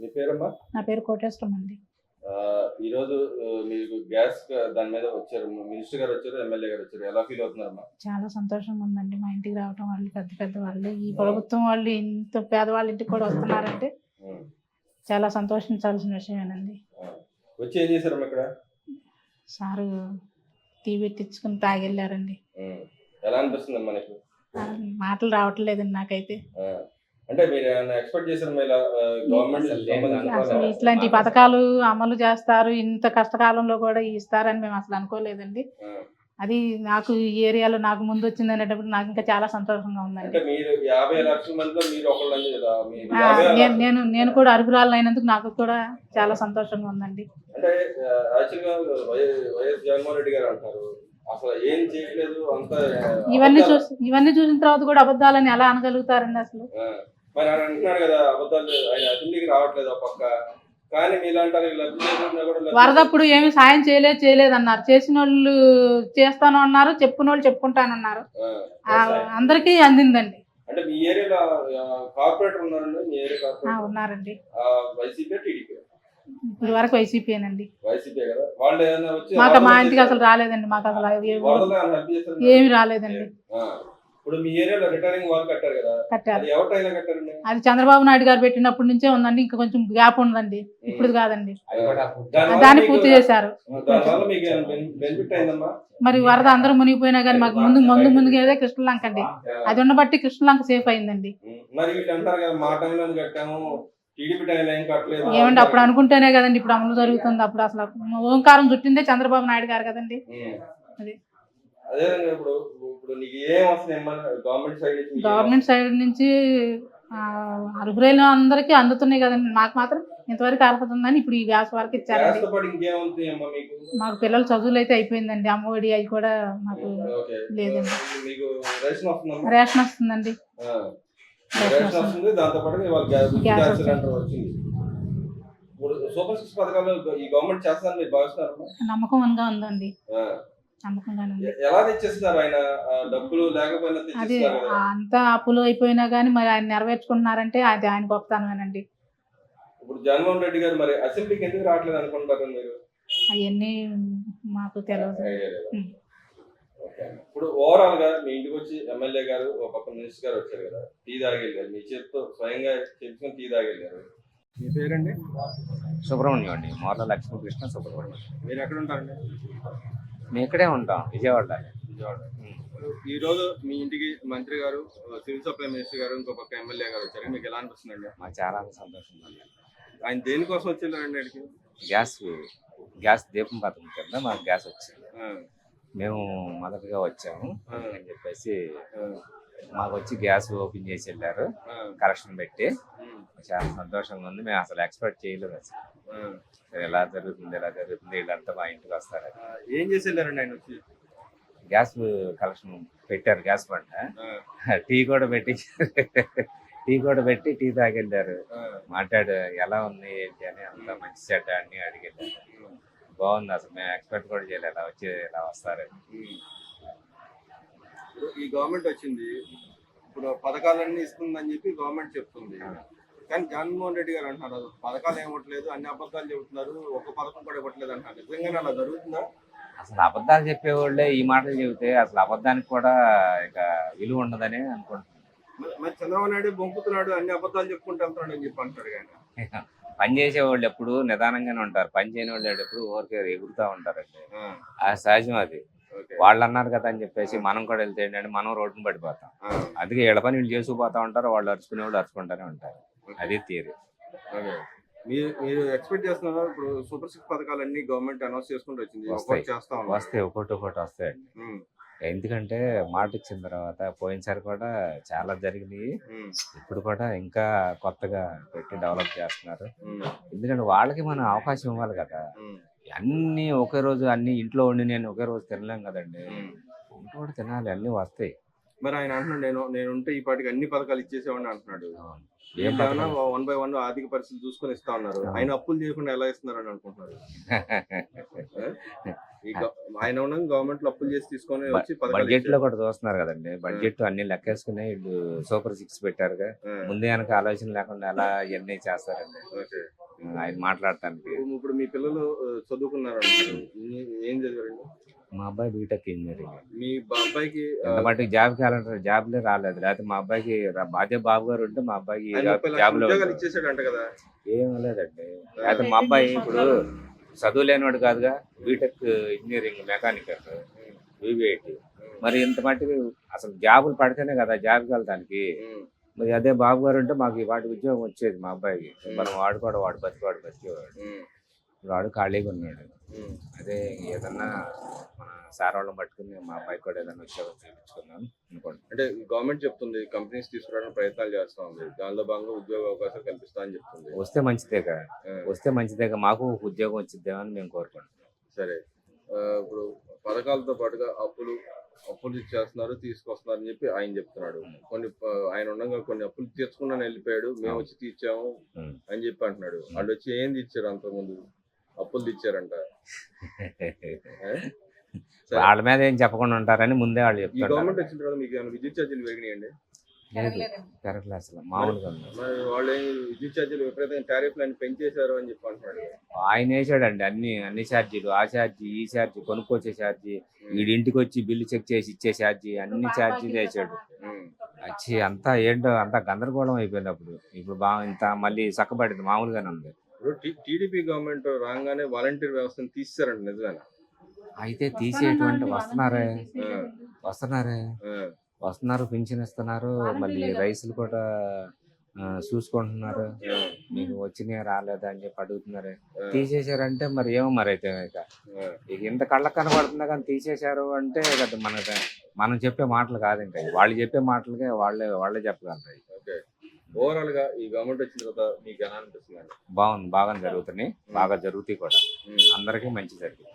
మీ పేరమ్మా? నా పేరు కోటేశ్వరం అండి. ఈరోజు మీకు గ్యాస్ దాని మీద వచ్చారు. మినిస్టర్ గారు వచ్చారు, ఎమ్మెల్యే గారు వచ్చారు. ఎలా ఫీల్ అవుతున్నారమ్మా? చాలా సంతోషంగా ఉందండి. మా ఇంటికి రావటం వాళ్ళు పెద్ద పెద్ద వాళ్ళు, ఈ ప్రభుత్వం వాళ్ళు ఇంత పేదవాళ్ళ ఇంటికి కూడా వస్తున్నారంటే చాలా సంతోషించాల్సిన విషయమేనండి. వచ్చి ఏం చేశారమ్మా ఇక్కడ? సారు టీ పెట్టించుకుని తాగెళ్ళారండి. ఎలా అనిపిస్తుందమ్మా నీకు? మాటలు రావట్లేదండి నాకైతే. అంటే మీరు ఏమైనా ఎక్స్పెక్ట్ చేశారు ఇలా గవర్నమెంట్ అసలు ఇట్లాంటి పథకాలు అమలు చేస్తారు, ఇంత కష్టకాలంలో కూడా ఇస్తారని మేము అసలు అనుకోలేదండి. అది నాకు ఈ ఏరియాలో నాకు ముందు వచ్చింది అనేటప్పుడు నాకు ఇంకా చాలా సంతోషంగా ఉందండి. నేను కూడా అర్హురాలు అయినందుకు నాకు కూడా చాలా సంతోషంగా ఉందండి. అంటే వైఎస్ జగన్మోహన్ రెడ్డి గారు అంటారు అసలు ఏం చేయలేదు అంత. ఇవన్నీ చూసిన తర్వాత కూడా అబద్ధాలని ఎలా అనగలుగుతారండి అసలు? మరి ఆయన అంటున్నారు కదా అబద్ధాలు, ఆయన అసెంబ్లీకి రావట్లేదు ఒక పక్క, కానీ మీలాంటారు వరదప్పుడు ఏమి సాయం చేయలేదు అన్నారు. చేసిన వాళ్ళు చేస్తాను అన్నారు, చెప్పుకున్న వాళ్ళు చెప్పుకుంటానన్నారు. అందరికీ అందిందండి. అంటే మీ ఏరియాలో కార్పొరేటర్ ఉన్నారండి? మీ ఏరియా కార్పొరేటర్ ఉన్నారండి. YCP TDP? ఇప్పుడు వరకు వైసీపీనండి. వైసీపీ కదా. వాళ్ళు ఏమైనా వచ్చి మాకు మా ఇంటికి అసలు రాలేదండి. మాకు అసలు ఏమి రాలేదండి. ఇప్పుడు మీ ఏరియాలో రిటైరింగ్ వాల్ కట్టారు కదా, కట్టారు. ఎవరి టైంలో కట్టారండి? అది చంద్రబాబు నాయుడు గారు పెట్టినప్పటి నుంచే ఉందండి. ఇంకా కొంచెం గ్యాప్ ఉందండి, ఇప్పుడు కాదండి. దాన్ని పూర్తి చేశారు. మరి వరద అందరూ మునిగిపోయినా కానీ మాకు ముందు మునిగేదే కృష్ణలంక అండి. అది ఉండబట్టి కృష్ణలంక సేఫ్ అయిందండి. ఏమండి అప్పుడు అనుకుంటేనే కదండి ఇప్పుడు అమలు జరుగుతుంది. అప్పుడు అసలు ఓంకారం చుట్టిందే చంద్రబాబు నాయుడు గారు కదండి. అది గవర్నమెంట్ సైడ్ నుంచి అర్హులైన అందరికీ అందుతున్నాయి కదండి. మాకు మాత్రం ఇంతవరకు అర్హతుందని ఇప్పుడు ఈ గ్యాస్ వరకు ఇచ్చారండి. మాకు పిల్లల చదువులు అయితే అయిపోయిందండి. అమ్మఒడి అవి కూడా మాకు లేదండి. రేషన్ వస్తుందండి. నమ్మకంగా ఉందండి. అది అంతా అప్పులు అయిపోయినా గానీ మరి ఆయన నెరవేర్చుకుంటున్నారంటే అది ఆయన గొప్పతనమేనండి. ఇప్పుడు జగన్మోహన్ రెడ్డి గారు మరి అసెంబ్లీకి ఎందుకు రావట్లేదు అనుకుంటారు మీరు? అవన్నీ మాకు తెలియదు. ఇప్పుడు ఓవరాల్ గా మీ ఇంటికి వచ్చి ఎమ్మెల్యే గారు ఒక పక్క మినిస్టర్ గారు వచ్చారు కదా, టీ తాగెళ్ళారు. మీ చేతితో స్వయంగా చెప్పుకొని టీ తాగెళ్ళారు. మీ పేరండి? సుబ్రహ్మణ్యం అండి. మోర్ల లక్ష్మీకృష్ణ సుబ్రహ్మణ్యం. మీరు ఎక్కడ ఉంటారండి? మేము ఇక్కడే ఉంటాం, విజయవాడ. ఈ రోజు మీ ఇంటికి మంత్రి గారు, సివిల్ సప్లై మినిస్టర్ గారు, ఇంకో పక్క ఎమ్మెల్యే గారు వచ్చారు. మీకు ఎలా అనిపిస్తుందండి? మాకు చాలా సంతోషంగా ఉంది. ఆయన దేనికోసం వచ్చారండి? అడిగి గ్యాస్ దీపం పథకం కింద మాకు గ్యాస్ వచ్చింది. మేము మొదటగా వచ్చాము అని చెప్పేసి మాకు వచ్చి గ్యాస్ ఓపెన్ చేసి వెళ్ళారు, కరెక్షన్ పెట్టి. చాలా సంతోషంగా ఉంది. మేము అసలు ఎక్స్పెక్ట్ చేయలేదు అసలు ఎలా జరుగుతుంది వీళ్ళంతా మా ఇంటికి వస్తారు. ఏం చేసి వెళ్ళారండి ఆయన వచ్చి? గ్యాస్ కలెక్షన్ పెట్టారు, గ్యాస్ బండ. టీ కూడా పెట్టి టీ తాగెళ్ళారు. మాట్లాడు ఎలా ఉంది ఏంటి అని, అంతా మంచి చెడ్డ అని అడిగెళ్ళారు. బాగుంది. అసలు మేము ఎక్స్పెక్ట్ కూడా చేయలేదు ఇలా వచ్చి ఇలా వస్తారని. ఈ గవర్నమెంట్ వచ్చింది, ఇప్పుడు పథకాలన్నీ ఇస్తుందని చెప్పి గవర్నమెంట్ చెప్తుంది. కానీ జగన్మోహన్ రెడ్డి గారు అంటున్నారు పథకాలు ఏమివ్వట్లేదు, అన్ని అబద్ధాలు చెబుతున్నారు, ఒక్క పథకం కూడా ఇవ్వట్లేదు అంటున్నారు. నిజంగానే అలా జరుగుతుందా? అసలు అబద్ధాలు చెప్పేవాళ్ళే ఈ మాటలు చెబితే అసలు అబద్ధానికి కూడా ఇక విలువ ఉండదని అనుకుంటున్నాను. మరి చంద్రబాబు నాయుడు బొంకుతున్నాడు, అన్ని అబద్ధాలు చెప్పుకుంటూ వెళ్తున్నాడు అని చెప్పి అంటాడు. కానీ పని చేసేవాళ్ళు ఎప్పుడు నిదానంగానే ఉంటారు, పని చేయని వాళ్ళు ఎప్పుడు ఊరికే ఎగురుతూ ఉంటారండి. ఆ సహజం అది. వాళ్ళు అన్నారు కదా అని చెప్పేసి మనం కూడా వెళ్తే ఏంటంటే మనం రోడ్డును పడిపోతాం. అందుకే వీళ్ళ పని వీళ్ళు చేసుకుపోతా ఉంటారు, వాళ్ళు అరుచుకునే వాళ్ళు అరుచుకుంటూనే ఉంటారు. అది థియరీ. మీరు ఎక్స్పెక్ట్ చేస్తున్నారు ఇప్పుడు సూపర్ సిక్స్ పథకాలన్నీ గవర్నమెంట్ అనౌన్స్ చేసుకుంటూ వచ్చింది, వస్తాయి ఒకటి వస్తాయండి. ఎందుకంటే మాట ఇచ్చిన తర్వాత పోయినసారి కూడా చాలా జరిగినాయి, ఇప్పుడు కూడా ఇంకా కొత్తగా పెట్టి డెవలప్ చేస్తున్నారు. ఎందుకంటే వాళ్ళకి మనం అవకాశం ఇవ్వాలి కదా. అన్ని ఒకే రోజు అన్ని ఇంట్లో ఉండి నేను ఒకే రోజు తినలేం కదండి, ఇంట్లో కూడా తినాలి, అన్ని వస్తాయి. మరి ఆయన అంటున్నాడు నేను ఉంటే ఈ పాటికి అన్ని పథకాలు ఇచ్చేసేవాడిని అంటున్నాడు. ఏమన్నా 1 by 1 ఆర్థిక పరిస్థితులు చూసుకొని ఇస్తా ఉన్నారు. ఆయన అప్పులు చేయకుండా ఎలా ఇస్తున్నారు అని అనుకుంటున్నారు? ఆయన ఉండగా గవర్నమెంట్ లో అప్పులు చేసి తీసుకొని వచ్చి పథకాలు బడ్జెట్ లో ఇచ్చారు. కూడా చూస్తున్నారు కదండి, బడ్జెట్ అన్ని లెక్కేసుకుని వీళ్ళు సూపర్ 6 పెట్టారుగా. ముందే వెనక ఆలోచన లేకుండా ఎలా ఇవన్నీ చేస్తారండి ఓకే. ఆయన మాట్లాడటానికి. ఇప్పుడు మీ పిల్లలు చదువుకున్నారు అంటారు. ఏం చదివారండి? మా అబ్బాయి బీటెక్ ఇంజనీరింగ్. మీ అబ్బాయికి ఎంత మటుకు జాబ్కి వెళ్ళాలంటారు, జాబ్లే రాలేదు. లేకపోతే మా అబ్బాయికి అదే బాబు గారు ఉంటే మా అబ్బాయికి ఆయన 30 లక్షల జాబ్ లో ఉద్యోగాలు ఇచ్చేసాడంట కదా. ఏం లేదండి. లేకపోతే మా అబ్బాయి ఇప్పుడు చదువు లేనివాడు కాదుగా, బీటెక్ ఇంజనీరింగ్ మెకానికల్ వివిఐటి. మరి ఇంత మట్టుకు అసలు జాబులు పడితేనే కదా జాబ్కి వెళ్ళడానికి. మరి అదే బాబు గారు ఉంటే మాకు వాటి ఉద్యోగం వచ్చేది మా అబ్బాయికి. మనం వాడు బతికేవాడు. వాడు ఖాళీగా ఉన్నాడు. అదే ఏదన్నా మన సార్ వాళ్ళని పట్టుకుని మా అబ్బాయికి కూడా ఏదైనా ఉద్యోగం చేయించుకున్నాను అనుకోండి. అంటే గవర్నమెంట్ చెప్తుంది కంపెనీస్ తీసుకురావడానికి ప్రయత్నాలు చేస్తా ఉంది, దానిలో భాగంగా ఉద్యోగ అవకాశాలు కల్పిస్తా అని చెప్తుంది. వస్తే మంచిదేగా మాకు ఉద్యోగం వచ్చిద్దామని అని మేము కోరుకుంటున్నాం. సరే, ఇప్పుడు పథకాలతో పాటుగా అప్పులు ఇచ్చేస్తున్నారు, తీసుకొస్తున్నారు అని చెప్పి ఆయన చెప్తున్నాడు. ఆయన ఉండగా కొన్ని అప్పులు తీర్చుకున్నాను వెళ్ళిపోయాడు, మేము వచ్చి తీర్చాము అని చెప్పి అంటున్నాడు. వాళ్ళు వచ్చి ఏం తీర్చారు? అంతకుముందు అప్పులు తెచ్చారంట. వాళ్ళ మీద ఏం చెప్పకుండా ఉంటారని ముందే వాళ్ళు ఈ చెప్తారు. గవర్నమెంట్ వచ్చిన తర్వాత మీకు ఏమైనా విద్యుత్ ఛార్జీలు పెరిగినాయండి? కరెక్ట్ అసలు మామూలుగా ఉంది. మరి వాళ్ళు విద్యుత్ ఛార్జీలు విపరీతంగా టారిఫ్లు అని పెంచేశారు అని చెప్పి అంటున్నాడు. ఆయన వేసాడండి అన్ని ఛార్జీలు, ఆ ఛార్జీ ఈ ఛార్జీ, కొనుక్కొచ్చే ఛార్జీ, వీడింటికి వచ్చి బిల్లు చెక్ చేసి ఇచ్చే ఛార్జీ, అన్ని ఛార్జీలు వేసాడు. వచ్చి అంతా ఏంటో అంతా గందరగోళం అయిపోయింది. ఇప్పుడు బాగా ఇంత మళ్ళీ చక్కబడింది, మామూలుగానే ఉంది. ఇప్పుడు టీడీపీ గవర్నమెంట్ రాగానే వాలంటీర్ వ్యవస్థను తీసేశారంట, నిజమేనా? అయితే తీసేటువంటి వస్తున్నారు, పింఛన్ ఇస్తున్నారు, మళ్ళీ రైతులు కూడా చూసుకుంటున్నారు. మీకు వచ్చినాయా రాలేదా అని చెప్పి అడుగుతున్నారు. తీసేశారంటే మరి ఏమో మరి అయితే ఇక ఇంత కళ్ళకు కనబడుతుందా కానీ తీసేశారు అంటే కదా మనం చెప్పే మాటలు కాదు, ఇంకా వాళ్ళు చెప్పే మాటలకే వాళ్ళే చెప్పగలరు. ఓకే, ఓవరాల్ గా ఈ గవర్నమెంట్ వచ్చిన తర్వాత మీకు ఎలా అనిపిస్తుంది? బాగా జరుగుతున్నాయి, బాగా జరుగుతాయి కూడా, అందరికీ మంచి జరిగింది.